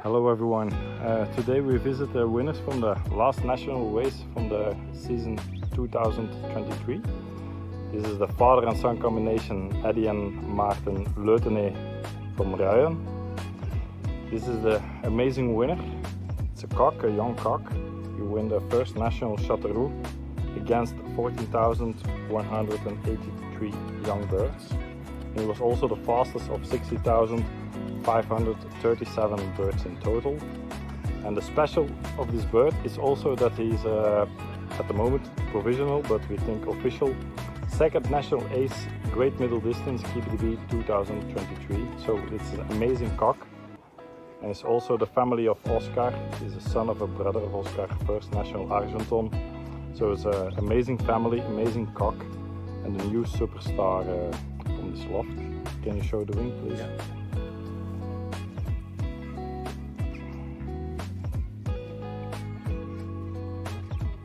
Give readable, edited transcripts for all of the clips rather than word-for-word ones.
Hello everyone. Today we visit the winners from the last national race from the season 2023. This is the father and son combination Eddy and Maarten Leutenez from Ruien. This is the amazing winner. It's a cock, a young cock. You win the first National Chateauroux against 14,183 young birds. And he was also the fastest of 60,537 birds in total. And the special of this bird is also that he's at the moment provisional, but we think official, second national ace great middle distance KBDB 2023. So it's an amazing cock. And it's also the family of Oscar. He's the son of a brother of Oscar, first national Argenton. So it's an amazing family, amazing cock, and the new superstar from this loft. Can you show the wing, please? Yeah.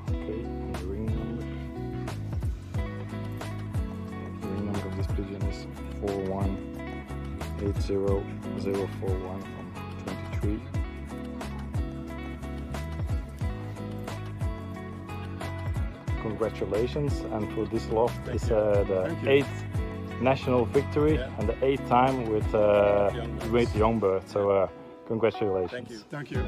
Okay, and the ring number. The ring number of this pigeon is 4180041 from 23. Congratulations, and for this loft is the 8th national victory and the 8th time with young bird. So congratulations. Thank you.